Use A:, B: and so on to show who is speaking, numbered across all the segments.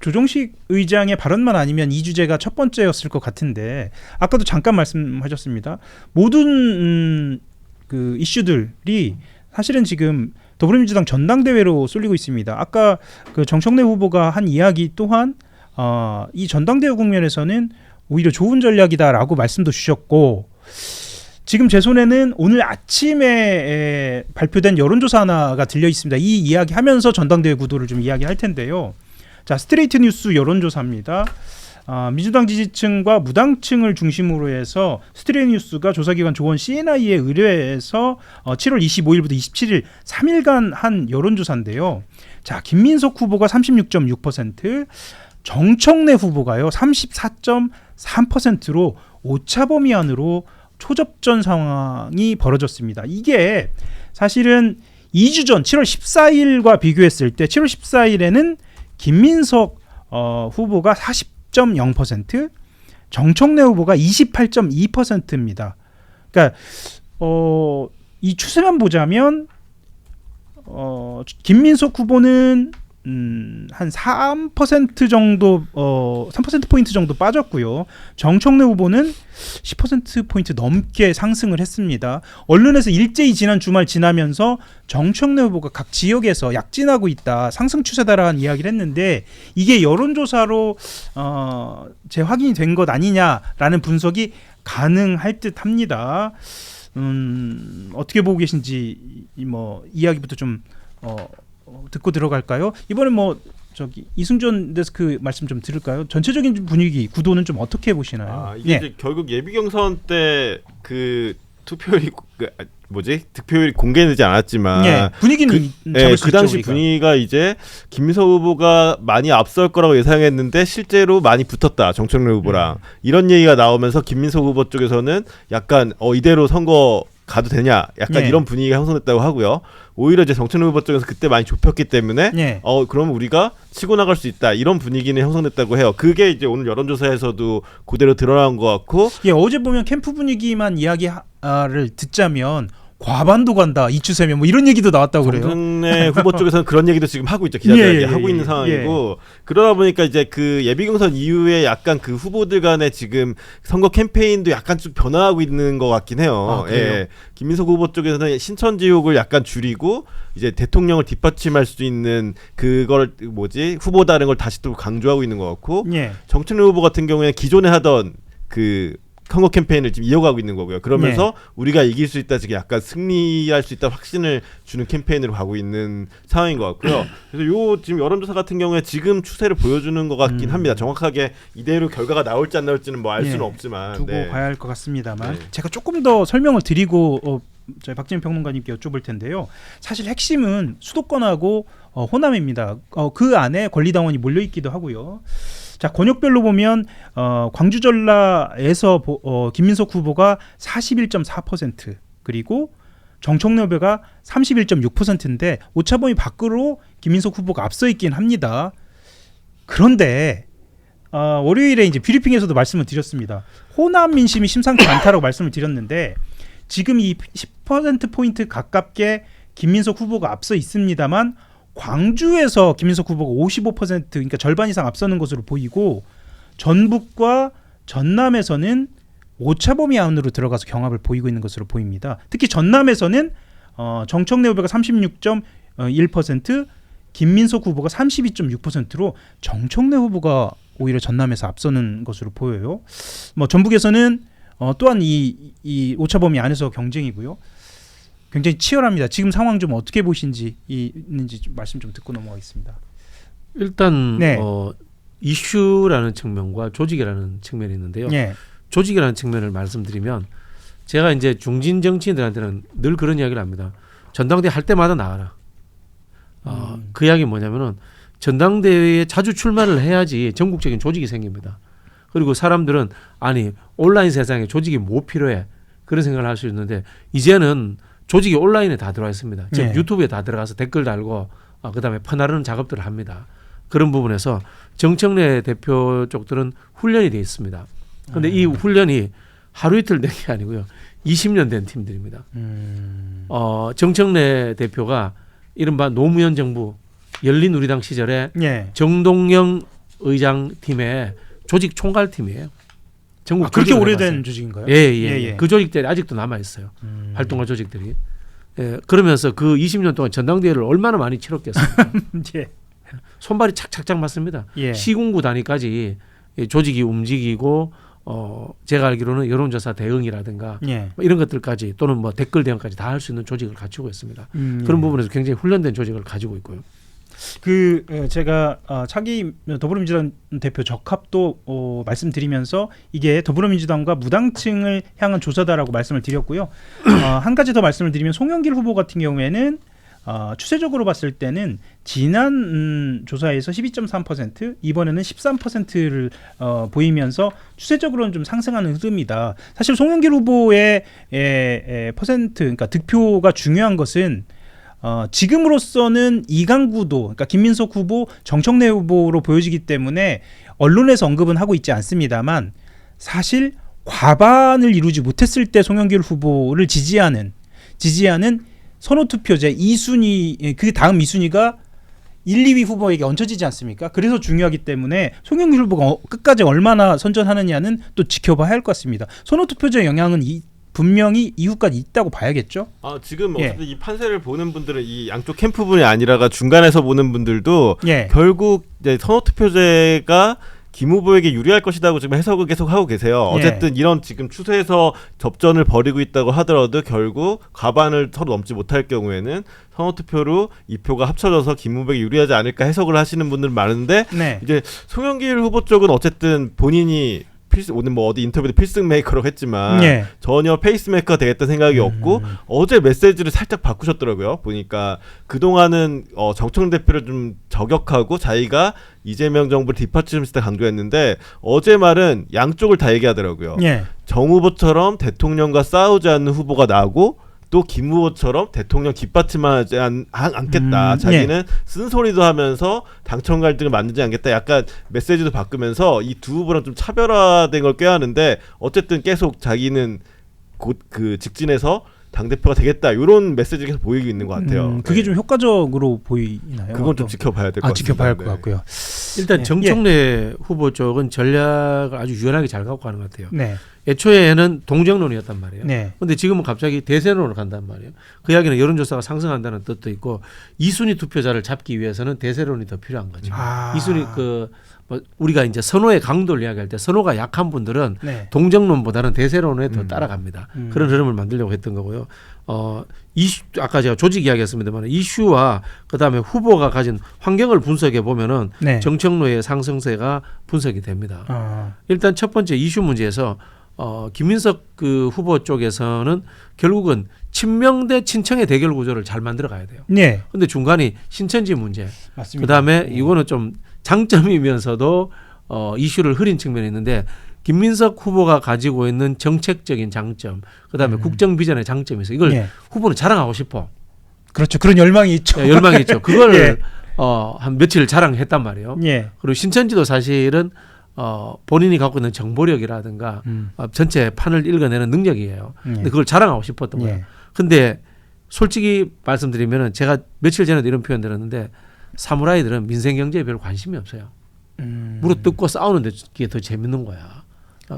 A: 조정식 의장의 발언만 아니면 이 주제가 첫 번째였을 것 같은데 아까도 잠깐 말씀하셨습니다. 모든 그 이슈들이 사실은 지금 더불어민주당 전당대회로 쏠리고 있습니다. 아까 그 정청래 후보가 한 이야기 또한 이 전당대회 국면에서는 오히려 좋은 전략이다라고 말씀도 주셨고 지금 제 손에는 오늘 아침에 발표된 여론조사 하나가 들려 있습니다. 이 이야기 하면서 전당대회 구도를 좀 이야기할 텐데요. 자, 스트레이트 뉴스 여론조사입니다. 민주당 지지층과 무당층을 중심으로 해서 스트레이트 뉴스가 조사기관 조원 CNI에 의뢰해서 7월 25일부터 27일 3일간 한 여론조사인데요. 자, 김민석 후보가 36.6%, 정청래 후보가요 34.3%로 오차범위 안으로 초접전 상황이 벌어졌습니다. 이게 사실은 2주 전 7월 14일과 비교했을 때 7월 14일에는 김민석 후보가 40.0%, 정청래 후보가 28.2%입니다. 그러니까 이 추세만 보자면 김민석 후보는 한 3% 정도 3%포인트 정도 빠졌고요. 정청래 후보는 10%포인트 넘게 상승을 했습니다. 언론에서 일제히 지난 주말 지나면서 정청래 후보가 각 지역에서 약진하고 있다, 상승 추세다라는 이야기를 했는데 이게 여론조사로 재확인이 된 것 아니냐라는 분석이 가능할 듯합니다. 어떻게 보고 계신지 이야기부터 좀 듣고 들어갈까요? 이번에 이승준 데스크 말씀 좀 들을까요? 전체적인 분위기, 구도는 좀 어떻게 보시나요?
B: 이게 이제 결국 예비 경선 때 그 투표율이 득표율이 공개되지 않았지만
A: 분위기는
B: 그 당시 우리가. 분위기가 이제 김민석 후보가 많이 앞설 거라고 예상했는데 실제로 많이 붙었다, 정청래 후보랑 이런 얘기가 나오면서 김민석 후보 쪽에서는 약간 이대로 선거 가도 되냐, 약간 이런 분위기가 형성됐다고 하고요. 오히려 이제 정청래 후보 쪽에서 그때 많이 좁혔기 때문에 그럼 우리가 치고 나갈 수 있다, 이런 분위기는 형성됐다고 해요. 그게 이제 오늘 여론조사에서도 그대로 드러난 것 같고,
A: 어제 보면 캠프 분위기만 이야기를 듣자면 과반도 간다, 이 추세면 이런 얘기도 나왔다고 그래요.
B: 정청래 후보 쪽에서는 그런 얘기도 지금 하고 있죠. 기자들이 하고 있는 상황이고, 그러다 보니까 이제 그 예비 경선 이후에 약간 그 후보들 간에 지금 선거 캠페인도 약간 좀 변화하고 있는 것 같긴 해요. 김민석 후보 쪽에서는 신천 지역을 약간 줄이고 이제 대통령을 뒷받침할 수 있는 그걸 후보다는 걸 다시 또 강조하고 있는 것 같고, 정청래 후보 같은 경우에는 기존에 하던 그 선거 캠페인을 지금 이어가고 있는 거고요. 그러면서 우리가 이길 수 있다, 지금 약간 승리할 수 있다 확신을 주는 캠페인으로 가고 있는 상황인 것 같고요. 그래서 지금 여론조사 같은 경우에 지금 추세를 보여주는 것 같긴 합니다. 정확하게 이대로 결과가 나올지 안 나올지는 알 수는 없지만
A: 두고 봐야 할 것 같습니다만 제가 조금 더 설명을 드리고 저희 박재민 평론가님께 여쭤볼 텐데요. 사실 핵심은 수도권하고 호남입니다. 그 안에 권리당원이 몰려있기도 하고요. 자, 권역별로 보면 광주 전라에서 김민석 후보가 41.4%, 그리고 정청래 후보가 31.6%인데 오차범위 밖으로 김민석 후보가 앞서 있긴 합니다. 그런데 월요일에 이제 브리핑에서도 말씀을 드렸습니다. 호남 민심이 심상치 않다라고 말씀을 드렸는데 지금 이 10%포인트 가깝게 김민석 후보가 앞서 있습니다만 광주에서 김민석 후보가 55%, 그러니까 절반 이상 앞서는 것으로 보이고, 전북과 전남에서는 오차범위 안으로 들어가서 경합을 보이고 있는 것으로 보입니다. 특히 전남에서는 정청래 후보가 36.1%, 김민석 후보가 32.6%로 정청래 후보가 오히려 전남에서 앞서는 것으로 보여요. 전북에서는 또한 이 오차범위 안에서 경쟁이고요. 굉장히 치열합니다. 지금 상황 좀 어떻게 보시는지 있는지 좀 말씀 좀 듣고 넘어가겠습니다.
C: 일단 이슈라는 측면과 조직이라는 측면이 있는데요. 조직이라는 측면을 말씀드리면 제가 이제 중진 정치인들한테는 늘 그런 이야기를 합니다. 전당대회 할 때마다 나가라. 그 이야기 뭐냐면은 전당대회에 자주 출마를 해야지 전국적인 조직이 생깁니다. 그리고 사람들은 온라인 세상에 조직이 뭐 필요해, 그런 생각을 할 수 있는데 이제는 조직이 온라인에 다 들어와 있습니다. 즉 유튜브에 다 들어가서 댓글 달고 그다음에 퍼나르는 작업들을 합니다. 그런 부분에서 정청래 대표 쪽들은 훈련이 돼 있습니다. 그런데 이 훈련이 하루 이틀 된 게 아니고요. 20년 된 팀들입니다. 정청래 대표가 이른바 노무현 정부 열린우리당 시절에 정동영 의장 팀의 조직 총괄 팀이에요. 전국
A: 그렇게 오래된 조직인가요?
C: 예. 그 조직들이 아직도 남아 있어요. 활동가 조직들이. 예, 그러면서 그 20년 동안 전당대회를 얼마나 많이 치렀겠습니까?
A: 예.
C: 손발이 착착착 맞습니다.
A: 예.
C: 시군구 단위까지 조직이 움직이고 제가 알기로는 여론조사 대응이라든가
A: 예.
C: 뭐 이런 것들까지 또는 뭐 댓글 대응까지 다 할 수 있는 조직을 갖추고 있습니다. 그런 부분에서 굉장히 훈련된 조직을 가지고 있고요.
A: 제가 차기 더불어민주당 대표 적합도 말씀드리면서 이게 더불어민주당과 무당층을 향한 조사다라고 말씀을 드렸고요. 한 가지 더 말씀을 드리면 송영길 후보 같은 경우에는 추세적으로 봤을 때는 지난 조사에서 12.3% 이번에는 13%를 보이면서 추세적으로는 좀 상승하는 흐름이다. 사실 송영길 후보의 퍼센트, 그러니까 득표가 중요한 것은 지금으로서는 이강구도, 그러니까 김민석 후보, 정청래 후보로 보여지기 때문에 언론에서 언급은 하고 있지 않습니다만 사실 과반을 이루지 못했을 때 송영길 후보를 지지하는 선호투표제 2순위, 그 다음 2순위가 1, 2위 후보에게 얹혀지지 않습니까? 그래서 중요하기 때문에 송영길 후보가 끝까지 얼마나 선전하느냐는 또 지켜봐야 할 것 같습니다. 선호투표제 영향은 분명히 이후까지 있다고 봐야겠죠.
B: 지금 어쨌든 이 판세를 보는 분들은 이 양쪽 캠프분이 아니라가 중간에서 보는 분들도 결국 이제 선호투표제가 김 후보에게 유리할 것이라고 지금 해석을 계속 하고 계세요. 어쨌든 이런 지금 추세에서 접전을 벌이고 있다고 하더라도 결국 과반을 서로 넘지 못할 경우에는 선호투표로 이 표가 합쳐져서 김 후보에게 유리하지 않을까 해석을 하시는 분들 많은데 이제 송영길 후보 쪽은 어쨌든 본인이 오늘 뭐 어디 인터뷰도 필승 메이커라고 했지만 전혀 페이스메이커가 되겠다는 생각이 없고 어제 메시지를 살짝 바꾸셨더라고요. 보니까 그동안은 정청 대표를 좀 저격하고 자기가 이재명 정부를 뒷받침시다 강조했는데 어제 말은 양쪽을 다 얘기하더라고요. 정 후보처럼 대통령과 싸우지 않는 후보가 나고 또 김 후보처럼 대통령 뒷받침하지 않겠다. 자기는 쓴소리도 하면서 당청 갈등을 만들지 않겠다. 약간 메시지도 바꾸면서 이 두 후보랑 좀 차별화된 걸 꾀하는데 어쨌든 계속 자기는 곧 그 직진해서 당대표가 되겠다. 이런 메시지가 계속 보이고 있는 것 같아요.
A: 그게 좀 효과적으로 보이나요?
B: 그건 좀 지켜봐야 될 것 같습니다.
A: 지켜봐야 할 것 같고요.
C: 일단 정청래 후보 쪽은 전략을 아주 유연하게 잘 갖고 가는 것 같아요. 애초에는 동정론이었단 말이에요. 그런데 지금은 갑자기 대세론으로 간단 말이에요. 그 이야기는 여론조사가 상승한다는 뜻도 있고 2순위 투표자를 잡기 위해서는 대세론이 더 필요한 거죠. 2순위 우리가 이제 선호의 강도를 이야기할 때 선호가 약한 분들은 동정론보다는 대세론에 더 따라갑니다. 그런 흐름을 만들려고 했던 거고요. 아까 제가 조직 이야기했습니다만 이슈와 그다음에 후보가 가진 환경을 분석해 보면은 정청래의 상승세가 분석이 됩니다. 일단 첫 번째 이슈 문제에서 김민석 그 후보 쪽에서는 결국은 친명 대 친청의 대결 구조를 잘 만들어 가야 돼요. 근데 중간이 신천지 문제. 그다음에 이거는 좀 장점이면서도 이슈를 흐린 측면이 있는데 김민석 후보가 가지고 있는 정책적인 장점, 그다음에 국정 비전의 장점이 있어요. 이걸 후보는 자랑하고 싶어.
A: 그렇죠. 그런 열망이 있죠.
C: 열망이 있죠. 그걸 한 며칠 자랑했단 말이에요. 그리고 신천지도 사실은 본인이 갖고 있는 정보력이라든가 전체 판을 읽어내는 능력이에요. 근데 그걸 자랑하고 싶었던 거예요. 근데 솔직히 말씀드리면은 제가 며칠 전에도 이런 표현 들었는데 사무라이들은 민생 경제에 별 관심이 없어요. 무릎 뜯고 싸우는 게 더 재밌는 거야.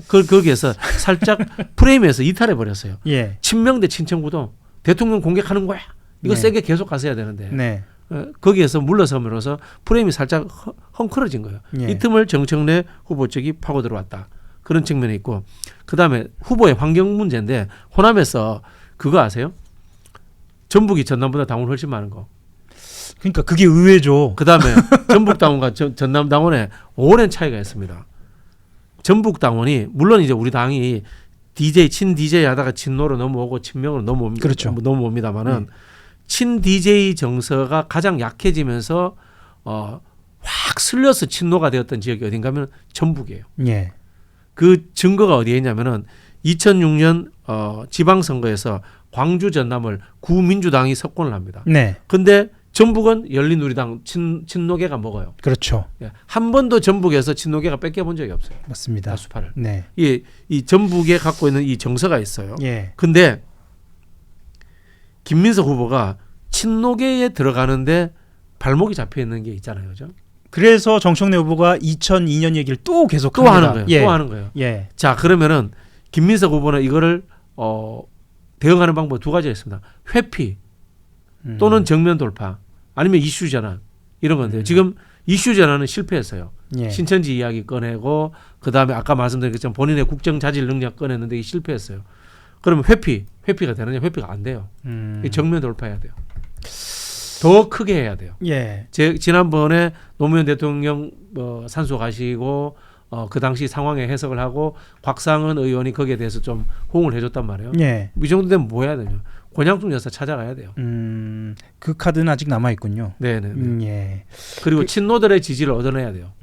C: 거기에서 살짝 프레임에서 이탈해 버렸어요. 친명 대 친청구도 대통령 공격하는 거야. 이거 세게 계속 가서야 되는데 거기에서 물러섬으로써 프레임이 살짝 헝클어진 거예요. 이 틈을 정청래 후보 쪽이 파고 들어왔다. 그런 측면이 있고 그다음에 후보의 환경 문제인데 호남에서 그거 아세요? 전북이 전남보다 당원 훨씬 많은 거.
A: 그러니까 그게 의외죠.
C: 그다음에 전북 당원과 전남 당원에 오랜 차이가 있습니다. 전북 당원이 물론 이제 우리 당이 친 DJ 하다가 친노로 넘어오고 친명으로 넘어옵니다.
A: 그렇죠.
C: 넘어옵니다만은 친 DJ 정서가 가장 약해지면서 확 슬려서 친노가 되었던 지역이 어딘가면 전북이에요. 그 증거가 어디에 있냐면은 2006년 지방선거에서 광주 전남을 구민주당이 석권을 합니다. 근데 전북은 열린우리당 친노계가 먹어요.
A: 그렇죠.
C: 한 번도 전북에서 친노계가 뺏겨본 적이 없어요.
A: 맞습니다.
C: 다수파를. 이 전북에 갖고 있는 이 정서가 있어요. 근데 김민석 후보가 친노계에 들어가는데 발목이 잡혀 있는 게 있잖아요, 그죠?
A: 그래서 정청래 후보가 2002년 얘기를 또 계속
C: 또
A: 합니다.
C: 하는 거예요.
A: 예.
C: 또 하는 거예요.
A: 예.
C: 자, 그러면은 김민석 후보는 이거를 대응하는 방법 두 가지가 있습니다. 회피 또는 정면 돌파 아니면 이슈 전환 이런 건데요. 지금 이슈 전환은 실패했어요.
A: 예.
C: 신천지 이야기 꺼내고 그다음에 아까 말씀드린 것처럼 본인의 국정 자질 능력 꺼냈는데 이게 실패했어요. 그러면 회피가 되느냐? 회피가 안 돼요. 정면 돌파해야 돼요. 더 크게 해야 돼요.
A: 예.
C: 지난번에 노무현 대통령 산소 가시고 그 당시 상황에 해석을 하고 곽상은 의원이 거기에 대해서 좀 호응을 해줬단 말이에요.
A: 예.
C: 이 정도 되면 뭐 해야 되냐? 권양중 여사 찾아가야 돼요.
A: 그 카드는 아직 남아 있군요.
C: 네네.
A: 예.
C: 그리고 친노들의 지지를 얻어내야 돼요.